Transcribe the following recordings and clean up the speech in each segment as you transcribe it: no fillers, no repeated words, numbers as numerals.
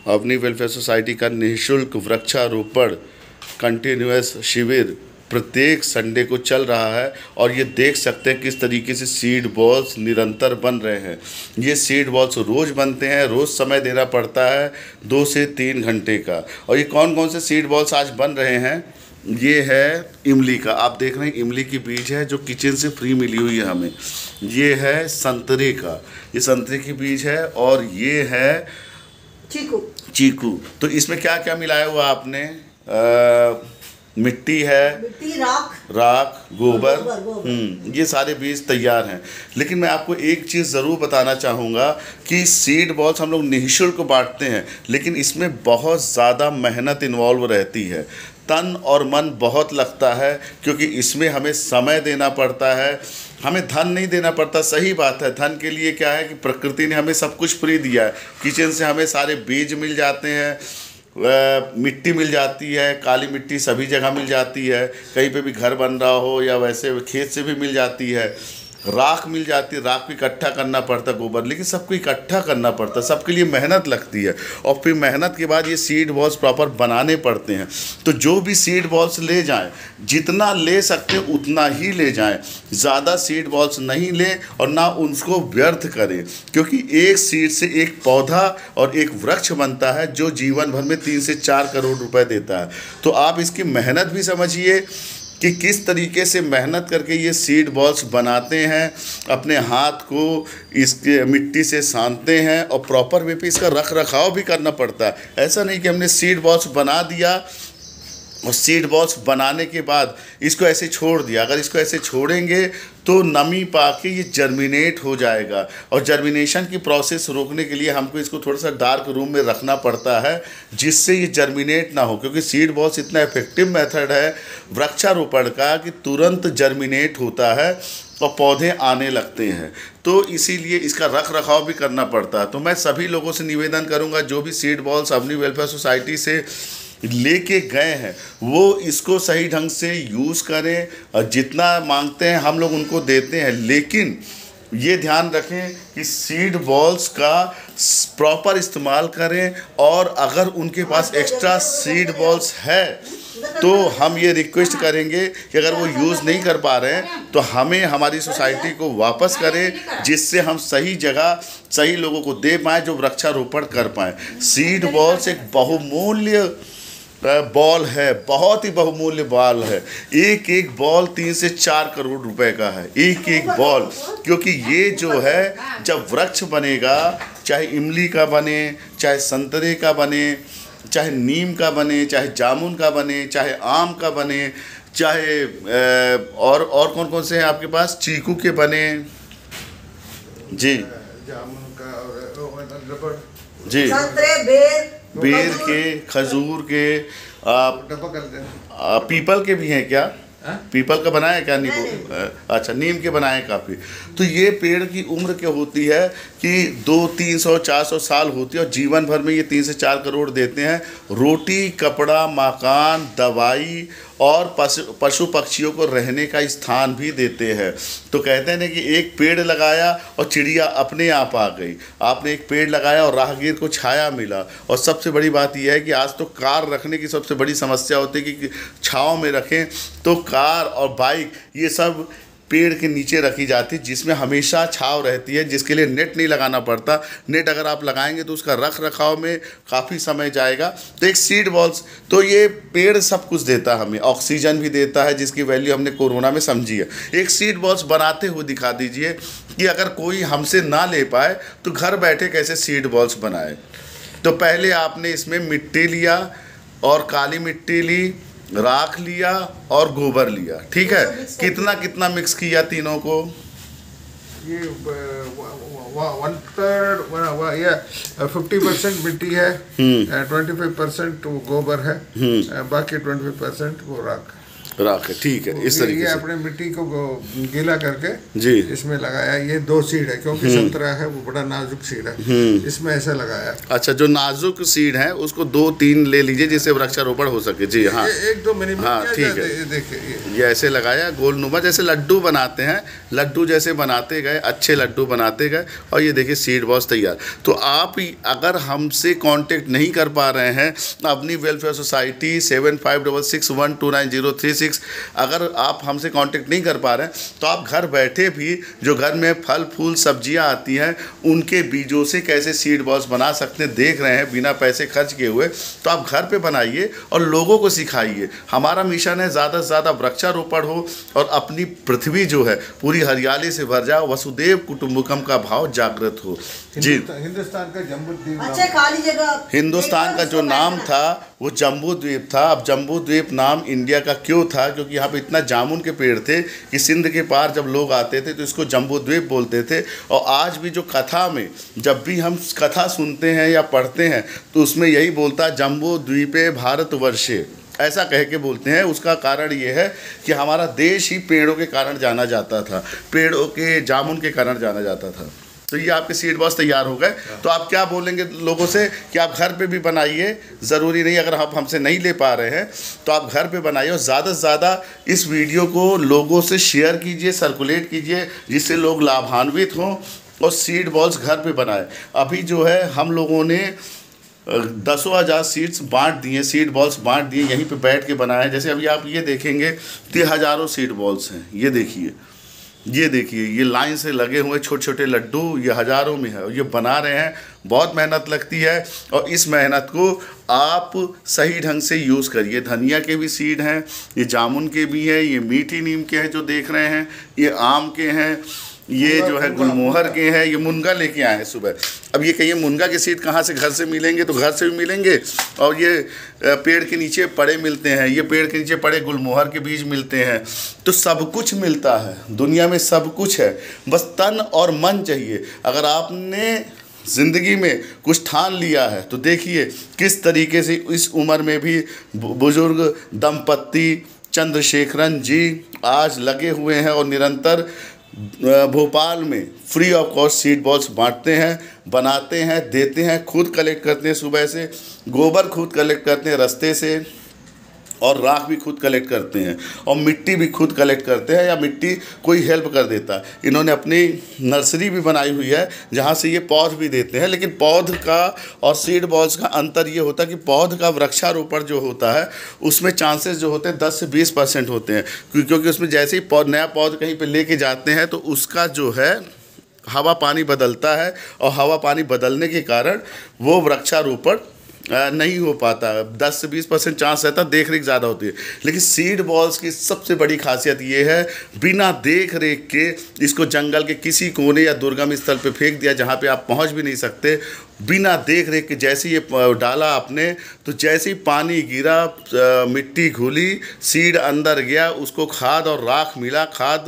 Avani welfare society का निःशुल्क वृक्षारोपण कंटिन्यूअस शिविर प्रत्येक संडे को चल रहा है और ये देख सकते हैं किस तरीके से सीड बॉल्स निरंतर बन रहे हैं। ये सीड बॉल्स रोज़ बनते हैं, रोज़ समय देना पड़ता है 2 से 3 घंटे का। और ये कौन कौन से सीड बॉल्स आज बन रहे हैं, ये है इमली का, आप देख रहे हैं इमली की बीज है जो किचन से फ्री मिली हुई है हमें। ये है संतरे का, ये संतरे की बीज है। और ये है चीकू। तो इसमें क्या क्या मिलाया हुआ आपने? मिट्टी है, राख, गोबर। ये सारे बीज तैयार हैं। लेकिन मैं आपको एक चीज़ ज़रूर बताना चाहूँगा कि सीड बॉल्स हम लोग निःशुल्क बांटते हैं, लेकिन इसमें बहुत ज़्यादा मेहनत इन्वॉल्व रहती है, तन और मन बहुत लगता है, क्योंकि इसमें हमें समय देना पड़ता है, हमें धन नहीं देना पड़ता। सही बात है, धन के लिए क्या है कि प्रकृति ने हमें सब कुछ फ्री दिया है। किचन से हमें सारे बीज मिल जाते हैं, मिट्टी मिल जाती है, काली मिट्टी सभी जगह मिल जाती है, कहीं पे भी घर बन रहा हो या वैसे खेत से भी मिल जाती है, राख मिल जाती है, राख भी इकट्ठा करना पड़ता है, गोबर, लेकिन सबको इकट्ठा करना पड़ता है, सबके लिए मेहनत लगती है। और फिर मेहनत के बाद ये सीड बॉल्स प्रॉपर बनाने पड़ते हैं। तो जो भी सीड बॉल्स ले जाएं, जितना ले सकते हैं उतना ही ले जाएं, ज़्यादा सीड बॉल्स नहीं लें और ना उनको व्यर्थ करें, क्योंकि एक सीड से एक पौधा और एक वृक्ष बनता है जो जीवन भर में 3 से 4 करोड़ रुपए देता है। तो आप इसकी मेहनत भी समझिए कि किस तरीके से मेहनत करके ये सीड बॉल्स बनाते हैं, अपने हाथ को इसके मिट्टी से सानते हैं और प्रॉपर वे पे इसका रख रखाव भी करना पड़ता है। ऐसा नहीं कि हमने सीड बॉल्स बना दिया और सीड बॉल्स बनाने के बाद इसको ऐसे छोड़ दिया। अगर इसको ऐसे छोड़ेंगे तो नमी पाके ये जर्मिनेट हो जाएगा, और जर्मिनेशन की प्रोसेस रोकने के लिए हमको इसको थोड़ा सा डार्क रूम में रखना पड़ता है, जिससे ये जर्मिनेट ना हो। क्योंकि सीड बॉल्स इतना इफेक्टिव मेथड है वृक्षारोपण का कि तुरंत जर्मिनेट होता है और पौधे आने लगते हैं। तो इसीलिए इसका रख रखाव भी करना पड़ता है। तो मैं सभी लोगों से निवेदन करूँगा, जो भी seed balls Avani welfare society से लेके गए हैं वो इसको सही ढंग से यूज़ करें, और जितना मांगते हैं हम लोग उनको देते हैं, लेकिन ये ध्यान रखें कि सीड बॉल्स का प्रॉपर इस्तेमाल करें। और अगर उनके पास एक्स्ट्रा सीड बॉल्स है तो हम ये रिक्वेस्ट करेंगे कि अगर वो यूज़ नहीं कर पा रहे हैं तो हमें हमारी सोसाइटी को वापस करें, जिससे हम सही जगह सही लोगों को दे पाएँ जो वृक्षारोपण कर पाएँ। सीड बॉल्स एक बहुमूल्य बॉल है, बहुत ही बहुमूल्य बॉल है। एक एक बॉल 3 से 4 करोड़ रुपए का है, एक एक बॉल। क्योंकि ये जो है जब वृक्ष बनेगा, चाहे इमली का बने, चाहे संतरे का बने, चाहे नीम का बने, चाहे जामुन का बने, चाहे आम का बने, चाहे और कौन कौन से हैं आपके पास, चीकू के बने, जी जामुन का और जी, बेर के, खजूर के, पीपल के भी हैं क्या? पीपल का बनाया क्या? नींबू, अच्छा नीम के बनाए काफ़ी। तो ये पेड़ की उम्र क्या होती है कि 200-300-400 साल होती है, और जीवन भर में ये 3 से 4 करोड़ देते हैं। रोटी, कपड़ा, मकान, दवाई और पशु पक्षियों को रहने का स्थान भी देते हैं। तो कहते हैं ना कि एक पेड़ लगाया और चिड़िया अपने आप आ गई। आपने एक पेड़ लगाया और राहगीर को छाया मिला। और सबसे बड़ी बात यह है कि आज तो कार रखने की सबसे बड़ी समस्या होती है कि छाँव में रखें, तो कार और बाइक ये सब पेड़ के नीचे रखी जाती है, जिसमें हमेशा छांव रहती है, जिसके लिए नेट नहीं लगाना पड़ता। नेट अगर आप लगाएंगे तो उसका रख रखाव में काफ़ी समय जाएगा। तो एक सीड बॉल्स, तो ये पेड़ सब कुछ देता है, हमें ऑक्सीजन भी देता है, जिसकी वैल्यू हमने कोरोना में समझी है। एक सीड बॉल्स बनाते हुए दिखा दीजिए कि अगर कोई हमसे ना ले पाए तो घर बैठे कैसे सीड बॉल्स बनाए। तो पहले आपने इसमें मिट्टी लिया और काली मिट्टी ली, राख लिया और गोबर लिया, ठीक है। कितना कितना मिक्स किया तीनों को? ये 50% मिट्टी है, 25% वो गोबर है, बाकी 25% वो राख। राख है, ठीक है। इस तरीके ये से अपने मिट्टी को गीला करके जी इसमें लगाया। ये 2 सीड है, क्योंकि संतरा है वो बड़ा नाजुक सीड है, इसमें ऐसा लगाया। अच्छा, जो नाजुक सीड है उसको 2-3 ले लीजिए जिससे वृक्षारोपण हो सके। जी हाँ, 1-2 मिनट। हाँ ठीक है। देखिए ये ऐसे लगाया गोलनुमा, जैसे लड्डू बनाते हैं, लड्डू जैसे बनाते गए, अच्छे लड्डू बनाते गए, और ये देखिए सीड बॉल्स तैयार। तो आप अगर हमसे कांटेक्ट नहीं कर पा रहे हैं अपनी वेलफेयर सोसाइटी 7566129036, अगर आप हमसे कांटेक्ट नहीं कर पा रहे हैं तो आप घर बैठे भी जो घर में फल फूल सब्जियां आती हैं उनके बीजों से कैसे सीड बॉल्स बना सकते हैं देख रहे हैं बिना पैसे खर्च किए हुए, तो आप घर पे बनाइए और लोगों को सिखाइए। हमारा मिशन है ज़्यादा से ज़्यादा वृक्षारोपण हो और अपनी पृथ्वी जो है पूरी हरियाली से भर जाए, वसुदेव कुटुंबकम का भाव जागृत हो। जी, हिंदुस्तान का जम्बूद्वीप, अच्छा खाली जगह, हिंदुस्तान का जो नाम था वो जम्बू द्वीप था। अब जम्बू द्वीप नाम इंडिया का क्यों था? क्योंकि यहाँ पे इतना जामुन के पेड़ थे कि सिंध के पार जब लोग आते थे तो इसको जम्बू द्वीप बोलते थे। और आज भी जो कथा में जब भी हम कथा सुनते हैं या पढ़ते हैं तो उसमें यही बोलता है जम्बू द्वीपे भारतवर्षे, ऐसा कह के बोलते हैं। उसका कारण ये है कि हमारा देश ही पेड़ों के कारण जाना जाता था, पेड़ों के जामुन के कारण जाना जाता था। तो ये आपके सीड बॉल्स तैयार हो गए। तो आप क्या बोलेंगे लोगों से कि आप घर पे भी बनाइए, ज़रूरी नहीं अगर आप हमसे नहीं ले पा रहे हैं तो आप घर पे बनाइए, और ज़्यादा से ज़्यादा इस वीडियो को लोगों से शेयर कीजिए, सर्कुलेट कीजिए, जिससे लोग लाभान्वित हों और सीड बॉल्स घर पे बनाएं। अभी जो है हम लोगों ने 10,000 सीड्स बांट दिए, सीड बॉल्स बांट दिए, यहीं पे बैठ के बनाए। जैसे अभी आप ये देखेंगे तो हज़ारों सीड बॉल्स हैं, ये देखिए, ये देखिए, ये लाइन से लगे हुए छोटे छोटे लड्डू, ये हज़ारों में है और ये बना रहे हैं। बहुत मेहनत लगती है और इस मेहनत को आप सही ढंग से यूज़ करिए। धनिया के भी सीड हैं, ये जामुन के भी हैं, ये मीठी नीम के हैं जो देख रहे हैं, ये आम के हैं, ये जो है गुलमोहर के हैं, ये मुनगा लेके आए हैं सुबह। अब ये कहिए मुनगा के सीड कहाँ से घर से मिलेंगे? तो घर से भी मिलेंगे, और ये पेड़ के नीचे पड़े मिलते हैं, ये पेड़ के नीचे पड़े गुलमोहर के बीज मिलते हैं। तो सब कुछ मिलता है दुनिया में, सब कुछ है, बस तन और मन चाहिए। अगर आपने ज़िंदगी में कुछ ठान लिया है तो देखिए किस तरीके से इस उम्र में भी बुजुर्ग दंपत्ति चंद्रशेखरन जी आज लगे हुए हैं और निरंतर भोपाल में free of cost seed balls बांटते हैं, बनाते हैं, देते हैं, खुद कलेक्ट करते हैं, सुबह से गोबर खुद कलेक्ट करते हैं रास्ते से, और राख भी खुद कलेक्ट करते हैं, और मिट्टी भी खुद कलेक्ट करते हैं या मिट्टी कोई हेल्प कर देता है। इन्होंने अपनी नर्सरी भी बनाई हुई है जहाँ से ये पौध भी देते हैं। लेकिन पौध का और सीड बॉल्स का अंतर ये होता है कि पौध का वृक्षारोपण जो होता है उसमें चांसेस जो होते हैं 10 से 20% होते हैं, क्योंकि उसमें जैसे ही नया पौध कहीं पर लेके जाते हैं तो उसका जो है हवा पानी बदलता है, और हवा पानी बदलने के कारण वो वृक्षारोपण नहीं हो पाता। 10 से 20% चांस रहता, देख रेख ज़्यादा होती है। लेकिन सीड बॉल्स की सबसे बड़ी खासियत ये है, बिना देख रेख के इसको जंगल के किसी कोने या दुर्गम स्थल पे फेंक दिया जहाँ पे आप पहुँच भी नहीं सकते, बिना देख रेख के। जैसे ये डाला आपने तो जैसे ही पानी गिरा, मिट्टी घुली, सीड अंदर गया, उसको खाद और राख मिला। खाद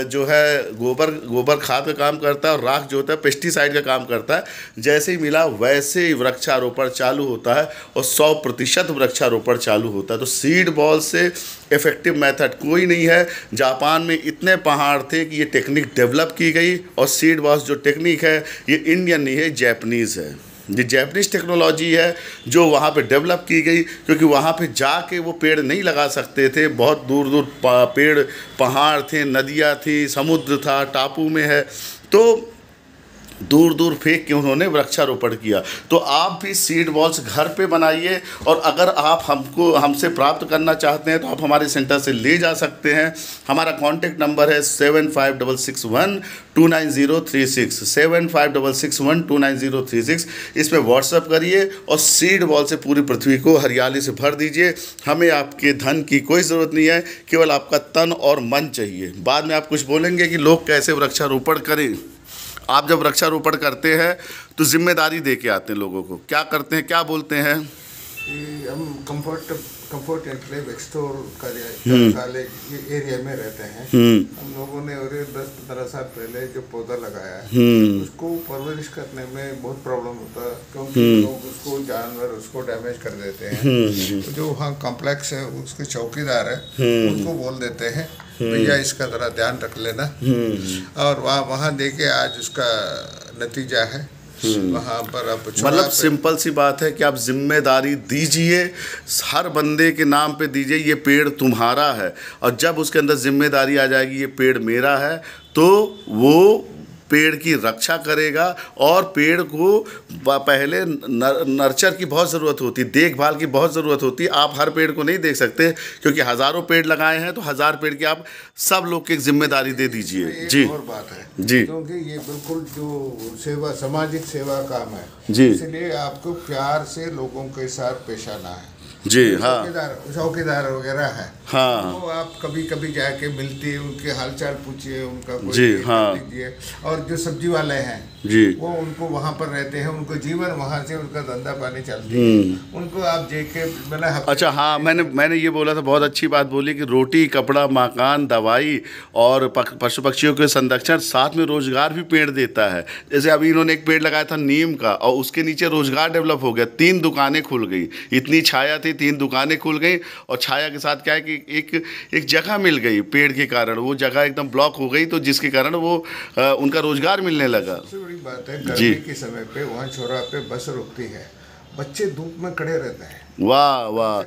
जो है गोबर खाद का काम करता है, और राख जो होता है पेस्टिसाइड का काम करता है। जैसे ही मिला वैसे ही वृक्षारोपण चालू होता है और 100% वृक्षारोपण चालू होता है। तो सीड बॉल से इफ़ेक्टिव मेथड कोई नहीं है। जापान में इतने पहाड़ थे कि ये टेक्निक डेवलप की गई, और सीड बॉल्स जो टेक्निक है ये इंडियन नहीं है, जापानीज़ है। ये जापानीज़ टेक्नोलॉजी है जो वहाँ पे डेवलप की गई, क्योंकि वहाँ पे जाके वो पेड़ नहीं लगा सकते थे। बहुत दूर दूर पेड़, पहाड़ थे, नदियाँ थी, समुद्र था, टापू में है, तो दूर दूर फेंक के उन्होंने वृक्षारोपण किया। तो आप भी सीड बॉल्स घर पे बनाइए, और अगर आप हमसे प्राप्त करना चाहते हैं तो आप हमारे सेंटर से ले जा सकते हैं। हमारा कॉन्टेक्ट नंबर है 7566129036, 7566129036। इस पर व्हाट्सअप करिए और सीड बॉल से पूरी पृथ्वी को हरियाली से भर दीजिए। हमें आपके धन की कोई ज़रूरत नहीं है, केवल आपका तन और मन चाहिए। बाद में आप कुछ बोलेंगे कि लोग कैसे वृक्षारोपण करें। आप जब वृक्षारोपण करते हैं तो जिम्मेदारी दे के आते हैं लोगों को। क्या करते हैं, क्या बोलते हैं? हम कंफर्ट एंड प्ले एक्सटोर का एरिया में रहते हैं। हम लोगों ने और 10-15 साल पहले जो पौधा लगाया है उसको परवरिश करने में बहुत प्रॉब्लम होता है, क्योंकि लोग को जानवर उसको डैमेज कर देते हैं। तो जो वहाँ कॉम्प्लेक्स है उसके चौकीदार है उनको बोल देते हैं भैया इसका ज़रा ध्यान रख लेना, और वहाँ देखे आज उसका नतीजा है। वहाँ पर अब मतलब सिंपल सी बात है कि आप जिम्मेदारी दीजिए, हर बंदे के नाम पे दीजिए ये पेड़ तुम्हारा है, और जब उसके अंदर जिम्मेदारी आ जाएगी ये पेड़ मेरा है तो वो पेड़ की रक्षा करेगा। और पेड़ को पहले नर्चर की बहुत ज़रूरत होती है, देखभाल की बहुत ज़रूरत होती है। आप हर पेड़ को नहीं देख सकते क्योंकि हज़ारों पेड़ लगाए हैं, तो 1000 पेड़ की आप सब लोग की एक जिम्मेदारी दे दीजिए। जी और बात है जी, क्योंकि ये बिल्कुल जो सेवा, सामाजिक सेवा काम है जी, इसलिए आपको प्यार से लोगों के साथ पेश आना है। जी हाँ, चौकीदार वगैरह है, हाँ, तो आप कभी कभी जाके मिलते उनके हालचाल पूछिए, उनका कोई जी हाँ, लीजिए। और जो सब्जी वाले हैं जी, वो उनको वहाँ पर रहते हैं, उनको जीवन वहाँ से उनका धंधा पानी चलती है, उनको आप देखे मैंने अच्छा हाँ, मैंने ये बोला था, बहुत अच्छी बात बोली कि रोटी, कपड़ा, मकान, दवाई और पशु पक्षियों के संरक्षण, साथ में रोजगार भी पेड़ देता है। जैसे अभी इन्होंने एक पेड़ लगाया था नीम का, और उसके नीचे रोजगार डेवलप हो गया, 3 दुकानें खुल गई। इतनी छाया थी, 3 दुकानें खुल गई, और छाया के साथ क्या है कि एक जगह मिल गई पेड़ के कारण, वो जगह एकदम ब्लॉक हो गई, तो जिसके कारण वो उनका रोजगार मिलने लगा। बात है गर्मी के समय पे वहाँ छोरा पे बस रुकती है, बच्चे धूप में खड़े रहते हैं। वाह वाह,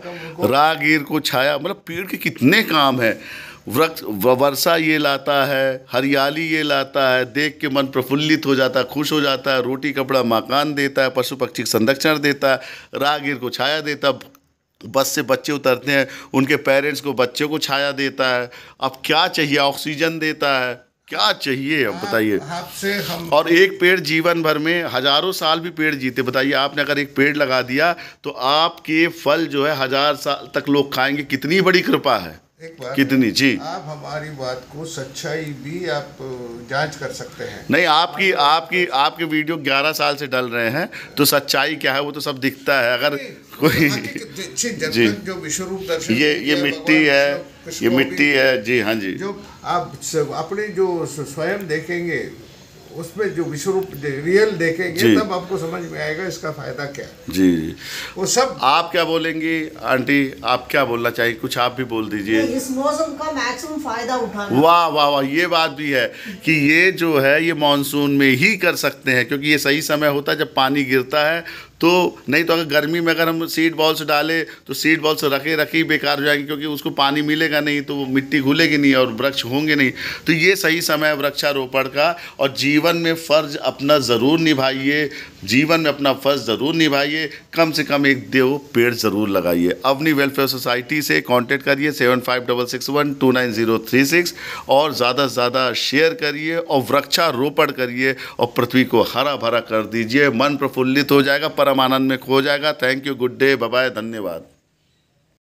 राहगीर को छाया, मतलब पेड़ के कितने काम है। वृक्ष वर्षा ये लाता है, हरियाली ये लाता है, देख के मन प्रफुल्लित हो जाता है, खुश हो जाता है। रोटी कपड़ा मकान देता है, पशु पक्षी संरक्षण देता है, राहगीर को छाया देता है, बस से बच्चे उतरते हैं उनके पेरेंट्स को, बच्चों को छाया देता है। अब क्या चाहिए, ऑक्सीजन देता है, क्या चाहिए अब बताइए। आपसे हम और एक पेड़ जीवन भर में हजारों साल भी पेड़ जीते। बताइए, आपने अगर एक पेड़ लगा दिया तो आपके फल जो है 1000 साल तक लोग खाएंगे। कितनी बड़ी कृपा है, कितनी। जी, आप हमारी बात को सच्चाई भी आप जांच कर सकते हैं। नहीं, आपकी वीडियो 11 साल से डल रहे हैं, तो सच्चाई क्या है वो तो सब दिखता है। अगर कोई जी, जो विश्वरूप दर्शन, ये मिट्टी है, ये मिट्टी है। जी हाँ जी, जो आप अपने जो स्वयं देखेंगे उसमें जो विश्वरूप रियल देखेंगे तब आपको समझ में आएगा इसका फायदा क्या है। जी, वो सब। आप क्या बोलेंगी आंटी, आप क्या बोलना चाहिए, कुछ आप भी बोल दीजिए। इस मौसम का मैक्सिमम फायदा उठाना। वाह वाह वाह, ये बात भी है कि ये जो है ये मानसून में ही कर सकते हैं, क्योंकि ये सही समय होता है जब पानी गिरता है। तो नहीं तो अगर गर्मी में अगर हम सीड बॉल्स डालें तो सीड बॉल्स रखे ही बेकार हो जाएंगे, क्योंकि उसको पानी मिलेगा नहीं तो वो मिट्टी घुलेगी नहीं और वृक्ष होंगे नहीं। तो ये सही समय है वृक्षारोपण का। और जीवन में फ़र्ज अपना ज़रूर निभाइए, जीवन में अपना फ़र्ज ज़रूर निभाइए। कम से कम एक 2 पेड़ ज़रूर लगाइए। अवनी वेलफेयर सोसाइटी से कांटेक्ट करिए 7566129036, और ज़्यादा से ज़्यादा शेयर करिए और वृक्षारोपण करिए और पृथ्वी को हरा भरा कर दीजिए। मन प्रफुल्लित हो जाएगा, परमानंद में खो जाएगा। Thank you, good day, bye bye, धन्यवाद।